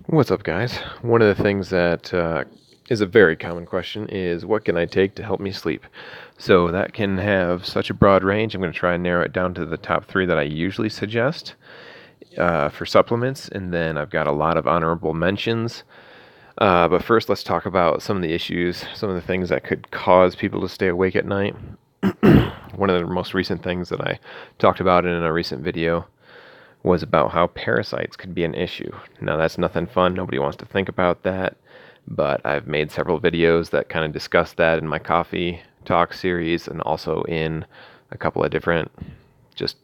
What's up, guys? One of the things that is a very common question is what can I take to help me sleep? So that can have such a broad range. I'm going to try and narrow it down to the top three that I usually suggest for supplements, and then I've got a lot of honorable mentions. But first, let's talk about some of the issues, some of the things that could cause people to stay awake at night. One of the most recent things that I talked about in a recent video was about how parasites could be an issue. Now, that's nothing fun. Nobody wants to think about that. But I've made several videos that kind of discuss that in my coffee talk series and also in a couple of different just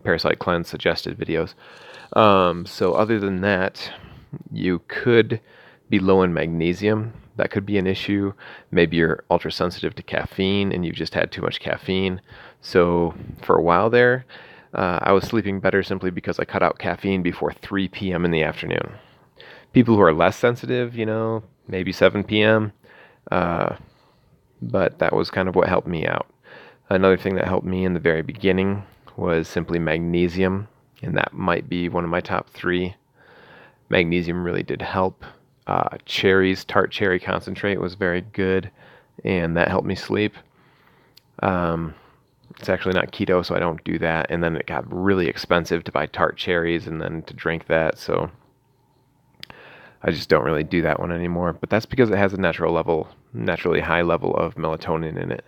parasite cleanse suggested videos. So other than that, you could be low in magnesium. That could be an issue. Maybe you're ultra sensitive to caffeine and you've just had too much caffeine. So for a while there, I was sleeping better simply because I cut out caffeine before 3 p.m. in the afternoon. People who are less sensitive, maybe 7 p.m., but that was kind of what helped me out. Another thing that helped me in the very beginning was simply magnesium, and that might be one of my top three. Magnesium really did help. Cherries, tart cherry concentrate was very good, and that helped me sleep. It's actually not keto, so I don't do that. And then it got really expensive to buy tart cherries and then to drink that, so I just don't really do that one anymore. But that's because it has a naturally high level of melatonin in it.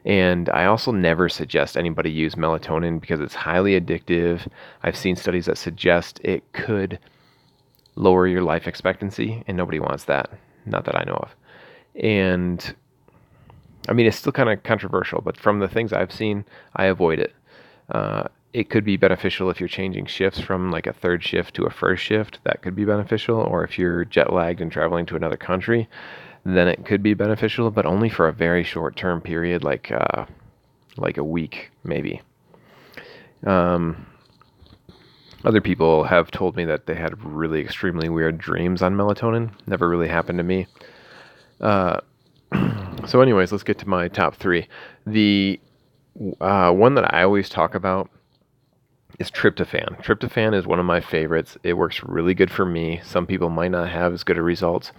And I also never suggest anybody use melatonin because it's highly addictive. I've seen studies that suggest it could lower your life expectancy, and nobody wants that. Not that I know of. And I mean, it's still kind of controversial, but from the things I've seen, I avoid it. It could be beneficial if you're changing shifts from like a third shift to a first shift. That could be beneficial. Or if you're jet lagged and traveling to another country, then it could be beneficial, but only for a very short term period, like a week maybe. Other people have told me that they had really extremely weird dreams on melatonin. Never really happened to me. So anyways, let's get to my top three. The one that I always talk about is tryptophan. Tryptophan is one of my favorites. It works really good for me. Some people might not have as good of results.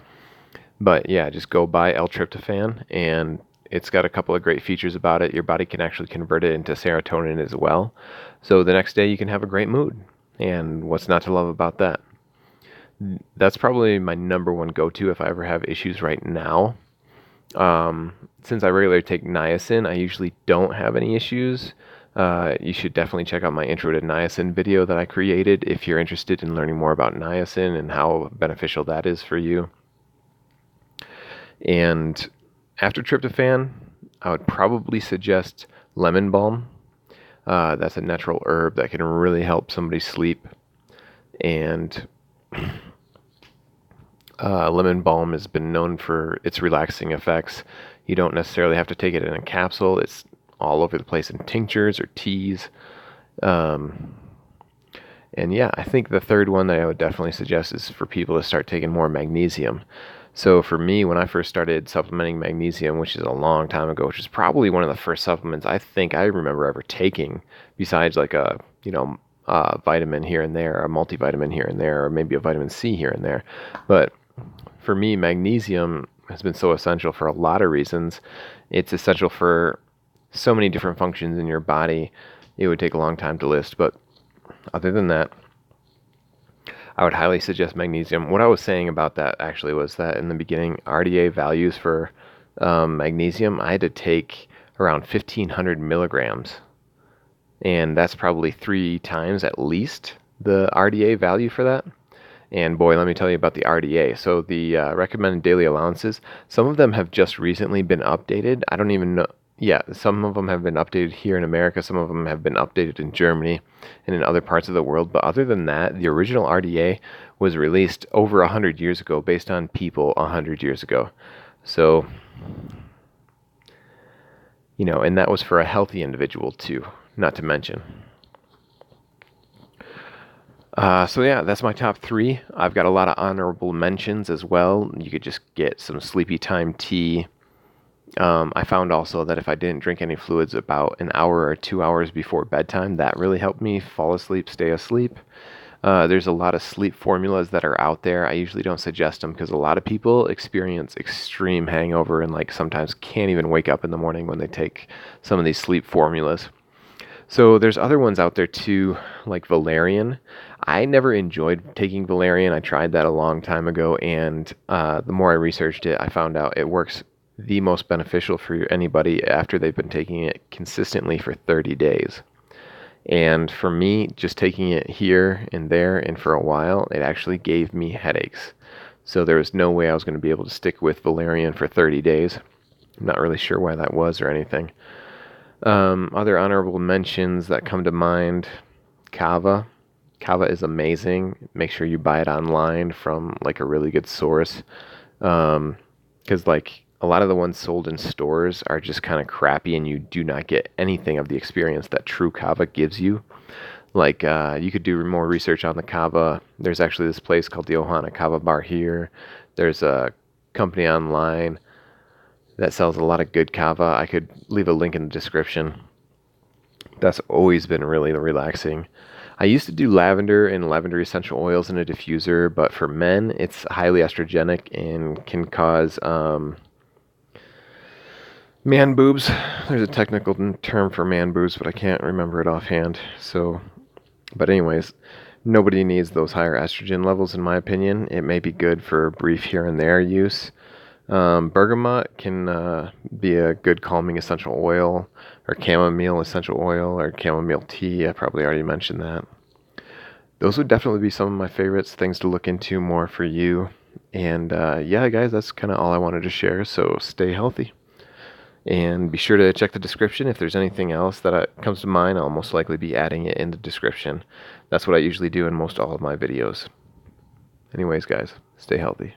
But yeah, just go buy L-tryptophan, and it's got a couple of great features about it. Your body can actually convert it into serotonin as well. So the next day you can have a great mood. And what's not to love about that? That's probably my number one go-to if I ever have issues right now. Since I regularly take niacin, I usually don't have any issues. You should definitely check out my intro to niacin video that I created if you're interested in learning more about niacin and how beneficial that is for you. And after tryptophan, I would probably suggest lemon balm. That's a natural herb that can really help somebody sleep. And lemon balm has been known for its relaxing effects. You don't necessarily have to take it in a capsule. It's all over the place in tinctures or teas. And yeah, I think the third one that I would definitely suggest is for people to start taking more magnesium. So for me, when I first started supplementing magnesium, which is a long time ago, which is probably one of the first supplements I think I remember ever taking, besides like a vitamin here and there, a multivitamin here and there, or maybe a vitamin C here and there. But for me, magnesium has been so essential for a lot of reasons. It's essential for so many different functions in your body. It would take a long time to list, but other than that, I would highly suggest magnesium. What I was saying about that actually was that in the beginning, RDA values for magnesium, I had to take around 1,500 milligrams. And that's probably 3 times at least the RDA value for that. And boy, let me tell you about the RDA. So the recommended daily allowances, some of them have just recently been updated. I don't even know. Yeah, some of them have been updated here in America. Some of them have been updated in Germany and in other parts of the world. But other than that, the original RDA was released over 100 years ago based on people 100 years ago. So, and that was for a healthy individual too, not to mention. So yeah, that's my top three. I've got a lot of honorable mentions as well. You could just get some sleepy time tea. I found also that if I didn't drink any fluids about an hour or 2 hours before bedtime, that really helped me fall asleep, stay asleep. There's a lot of sleep formulas that are out there. I usually don't suggest them because a lot of people experience extreme hangover and like sometimes can't even wake up in the morning when they take some of these sleep formulas. So there's other ones out there too, like valerian. I never enjoyed taking valerian. I tried that a long time ago, and the more I researched it, I found out it works the most beneficial for anybody after they've been taking it consistently for 30 days. And for me, just taking it here and there and for a while, it actually gave me headaches. So there was no way I was going to be able to stick with valerian for 30 days. I'm not really sure why that was or anything. Other honorable mentions that come to mind, Kava. Kava is amazing. Make sure you buy it online from like a really good source. Because like a lot of the ones sold in stores are just kind of crappy and you do not get anything of the experience that true Kava gives you. Like you could do more research on the Kava. There's actually this place called the Ohana Kava Bar here. There's a company online that sells a lot of good Kava. I could leave a link in the description. That's always been really relaxing. I used to do lavender and lavender essential oils in a diffuser, but for men, it's highly estrogenic and can cause man boobs. There's a technical term for man boobs, but I can't remember it offhand. So, but anyways, nobody needs those higher estrogen levels, in my opinion. It may be good for brief here and there use. Bergamot can be a good calming essential oil, or chamomile essential oil, or chamomile tea. I probably already mentioned that. Those would definitely be some of my favorites, things to look into more for you. And yeah, guys, that's kind of all I wanted to share. So stay healthy. And be sure to check the description. If there's anything else that comes to mind, I'll most likely be adding it in the description. That's what I usually do in most all of my videos. Anyways, guys, stay healthy.